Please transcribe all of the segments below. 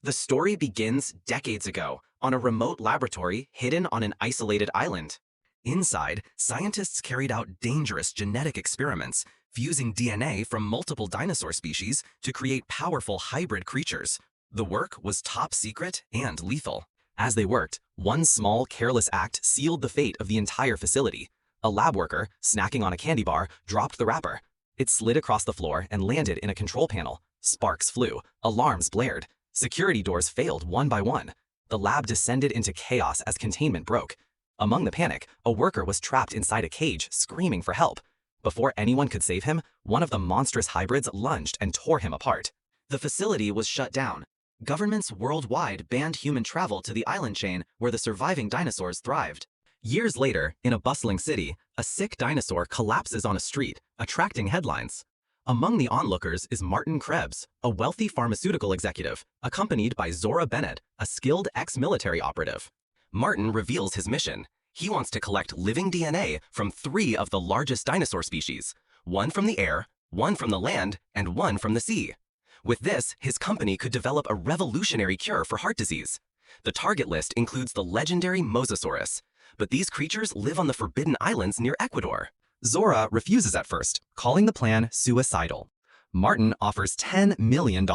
The story begins decades ago on a remote laboratory hidden on an isolated island. Inside, scientists carried out dangerous genetic experiments, fusing DNA from multiple dinosaur species to create powerful hybrid creatures. The work was top secret and lethal. As they worked, one small, careless act sealed the fate of the entire facility. A lab worker, snacking on a candy bar, dropped the wrapper. It slid across the floor and landed in a control panel. Sparks flew, alarms blared. Security doors failed one by one. The lab descended into chaos as containment broke. Among the panic, a worker was trapped inside a cage, screaming for help. Before anyone could save him, one of the monstrous hybrids lunged and tore him apart. The facility was shut down. Governments worldwide banned human travel to the island chain where the surviving dinosaurs thrived. Years later, in a bustling city, a sick dinosaur collapses on a street, attracting headlines. Among the onlookers is Martin Krebs, a wealthy pharmaceutical executive, accompanied by Zora Bennett, a skilled ex-military operative. Martin reveals his mission. He wants to collect living DNA from 3 of the largest dinosaur species, one from the air, one from the land, and one from the sea. With this, his company could develop a revolutionary cure for heart disease. The target list includes the legendary Mosasaurus, but these creatures live on the Forbidden Islands near Ecuador. Zora refuses at first, calling the plan suicidal. Martin offers $10 million.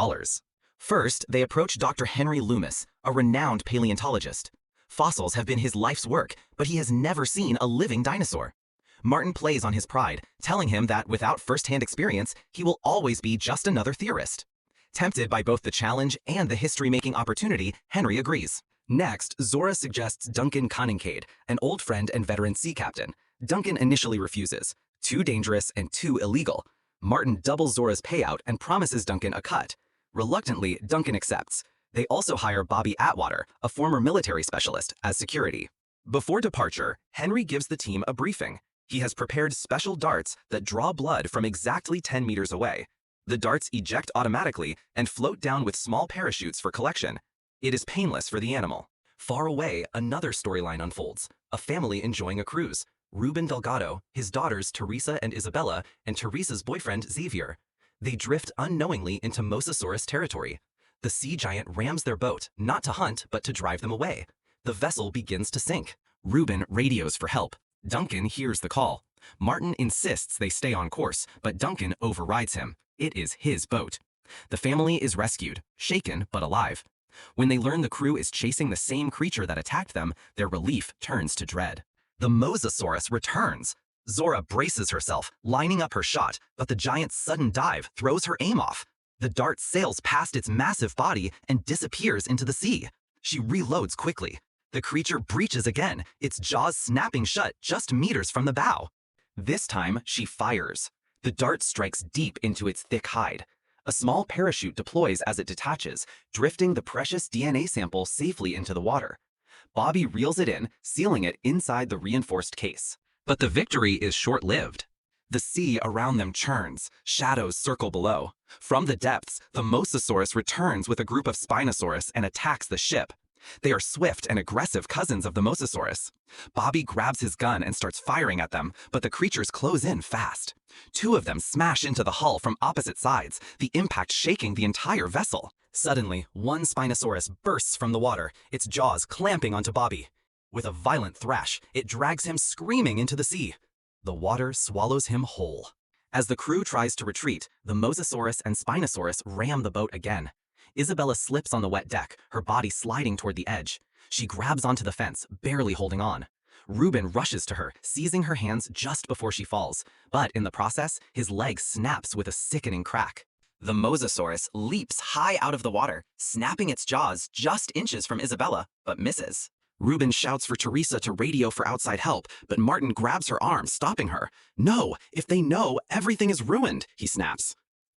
First, they approach Dr. Henry Loomis, a renowned paleontologist. Fossils have been his life's work, but he has never seen a living dinosaur. Martin plays on his pride, telling him that without first-hand experience, he will always be just another theorist. Tempted by both the challenge and the history-making opportunity, Henry agrees. Next, Zora suggests Duncan Conincade, an old friend and veteran sea captain. Duncan initially refuses. Too dangerous and too illegal. Martin doubles Zora's payout and promises Duncan a cut. Reluctantly, Duncan accepts. They also hire Bobby Atwater, a former military specialist, as security. Before departure, Henry gives the team a briefing. He has prepared special darts that draw blood from exactly 10 meters away. The darts eject automatically and float down with small parachutes for collection. It is painless for the animal. Far away, another storyline unfolds. A family enjoying a cruise. Ruben Delgado, his daughters Teresa and Isabella, and Teresa's boyfriend Xavier. They drift unknowingly into Mosasaurus territory. The sea giant rams their boat, not to hunt, but to drive them away. The vessel begins to sink. Ruben radios for help. Duncan hears the call. Martin insists they stay on course, but Duncan overrides him. It is his boat. The family is rescued, shaken but alive. When they learn the crew is chasing the same creature that attacked them, their relief turns to dread. The Mosasaurus returns. Zora braces herself, lining up her shot, but the giant's sudden dive throws her aim off. The dart sails past its massive body and disappears into the sea. She reloads quickly. The creature breaches again, its jaws snapping shut just meters from the bow. This time, she fires. The dart strikes deep into its thick hide. A small parachute deploys as it detaches, drifting the precious DNA sample safely into the water. Bobby reels it in, sealing it inside the reinforced case. But the victory is short-lived. The sea around them churns, shadows circle below. From the depths, the Mosasaurus returns with a group of Spinosaurus and attacks the ship. They are swift and aggressive cousins of the Mosasaurus. Bobby grabs his gun and starts firing at them, but the creatures close in fast. 2 of them smash into the hull from opposite sides, the impact shaking the entire vessel. Suddenly, one Spinosaurus bursts from the water, its jaws clamping onto Bobby. With a violent thrash, it drags him screaming into the sea. The water swallows him whole. As the crew tries to retreat, the Mosasaurus and Spinosaurus ram the boat again. Isabella slips on the wet deck, her body sliding toward the edge. She grabs onto the fence, barely holding on. Ruben rushes to her, seizing her hands just before she falls, but in the process, his leg snaps with a sickening crack. The Mosasaurus leaps high out of the water, snapping its jaws just inches from Isabella, but misses. Ruben shouts for Teresa to radio for outside help, but Martin grabs her arm, stopping her. "No, if they know, everything is ruined," he snaps.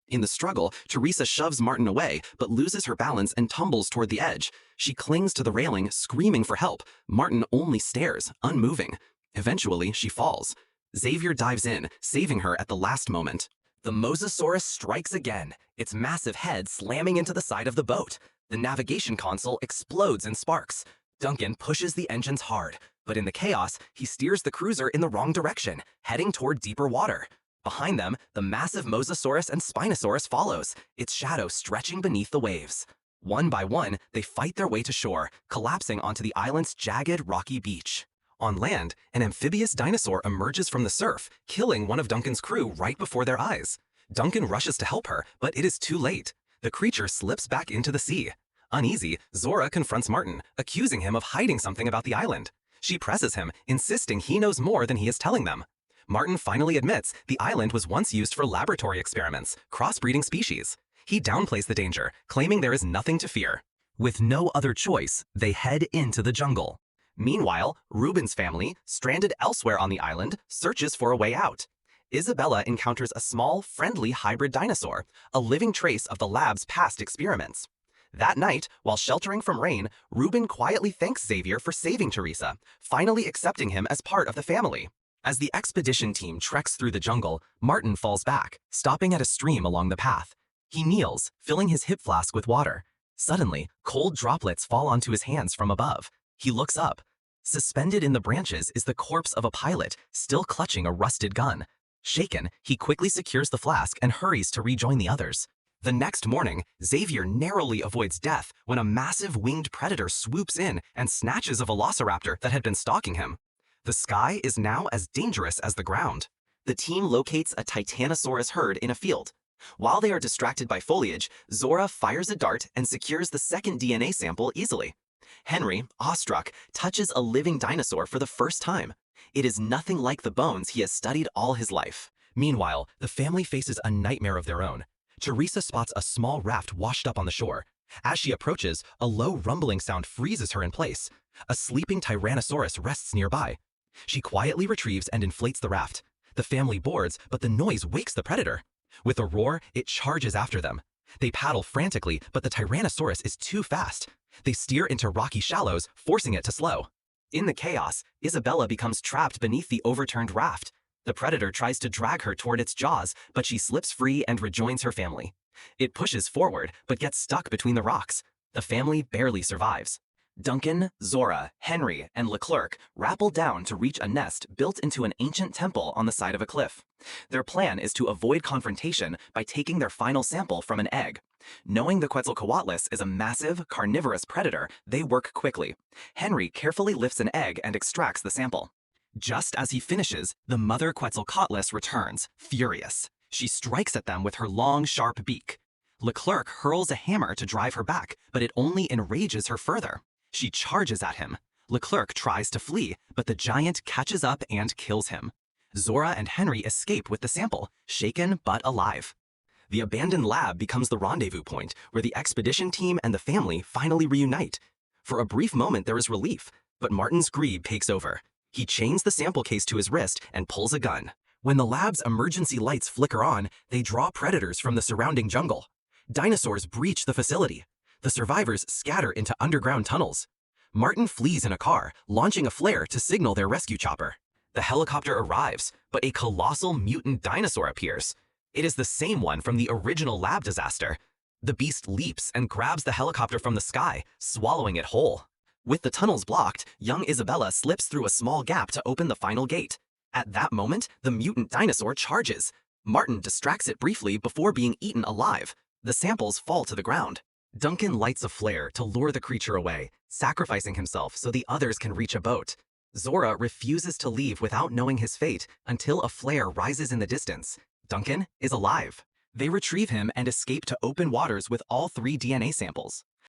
In the struggle, Teresa shoves Martin away, but loses her balance and tumbles toward the edge. She clings to the railing, screaming for help. Martin only stares, unmoving. Eventually, she falls. Xavier dives in, saving her at the last moment. The Mosasaurus strikes again, its massive head slamming into the side of the boat. The navigation console explodes in sparks. Duncan pushes the engines hard, but in the chaos, he steers the cruiser in the wrong direction, heading toward deeper water. Behind them, the massive Mosasaurus and Spinosaurus follows, its shadow stretching beneath the waves. One by one, they fight their way to shore, collapsing onto the island's jagged, rocky beach. On land, an amphibious dinosaur emerges from the surf, killing one of Duncan's crew right before their eyes. Duncan rushes to help her, but it is too late. The creature slips back into the sea. Uneasy, Zora confronts Martin, accusing him of hiding something about the island. She presses him, insisting he knows more than he is telling them. Martin finally admits the island was once used for laboratory experiments, crossbreeding species. He downplays the danger, claiming there is nothing to fear. With no other choice, they head into the jungle. Meanwhile, Ruben's family, stranded elsewhere on the island, searches for a way out. Isabella encounters a small, friendly hybrid dinosaur, a living trace of the lab's past experiments. That night, while sheltering from rain, Ruben quietly thanks Xavier for saving Teresa, finally accepting him as part of the family. As the expedition team treks through the jungle, Martin falls back, stopping at a stream along the path. He kneels, filling his hip flask with water. Suddenly, cold droplets fall onto his hands from above. He looks up. Suspended in the branches is the corpse of a pilot, still clutching a rusted gun. Shaken, he quickly secures the flask and hurries to rejoin the others. The next morning, Xavier narrowly avoids death when a massive winged predator swoops in and snatches a velociraptor that had been stalking him. The sky is now as dangerous as the ground. The team locates a Titanosaurus herd in a field. While they are distracted by foliage, Zora fires a dart and secures the second DNA sample easily. Henry, awestruck, touches a living dinosaur for the first time. It is nothing like the bones he has studied all his life. Meanwhile, the family faces a nightmare of their own. Teresa spots a small raft washed up on the shore. As she approaches, a low rumbling sound freezes her in place. A sleeping Tyrannosaurus rests nearby. She quietly retrieves and inflates the raft. The family boards, but the noise wakes the predator. With a roar, it charges after them. They paddle frantically, but the Tyrannosaurus is too fast. They steer into rocky shallows, forcing it to slow. In the chaos, Isabella becomes trapped beneath the overturned raft. The predator tries to drag her toward its jaws, but she slips free and rejoins her family. It pushes forward, but gets stuck between the rocks. The family barely survives. Duncan, Zora, Henry, and Leclerc rappel down to reach a nest built into an ancient temple on the side of a cliff. Their plan is to avoid confrontation by taking their final sample from an egg. Knowing the Quetzalcoatlus is a massive, carnivorous predator, they work quickly. Henry carefully lifts an egg and extracts the sample. Just as he finishes, the mother Quetzalcoatlus returns, furious. She strikes at them with her long, sharp beak. Leclerc hurls a hammer to drive her back, but it only enrages her further. She charges at him. Leclerc tries to flee, but the giant catches up and kills him. Zora and Henry escape with the sample, shaken but alive. The abandoned lab becomes the rendezvous point, where the expedition team and the family finally reunite. For a brief moment there is relief, but Martin's greed takes over. He chains the sample case to his wrist and pulls a gun. When the lab's emergency lights flicker on, they draw predators from the surrounding jungle. Dinosaurs breach the facility. The survivors scatter into underground tunnels. Martin flees in a car, launching a flare to signal their rescue chopper. The helicopter arrives, but a colossal mutant dinosaur appears. It is the same one from the original lab disaster. The beast leaps and grabs the helicopter from the sky, swallowing it whole. With the tunnels blocked, young Isabella slips through a small gap to open the final gate. At that moment, the mutant dinosaur charges. Martin distracts it briefly before being eaten alive. The samples fall to the ground. Duncan lights a flare to lure the creature away, sacrificing himself so the others can reach a boat. Zora refuses to leave without knowing his fate until a flare rises in the distance. Duncan is alive. They retrieve him and escape to open waters with all 3 DNA samples.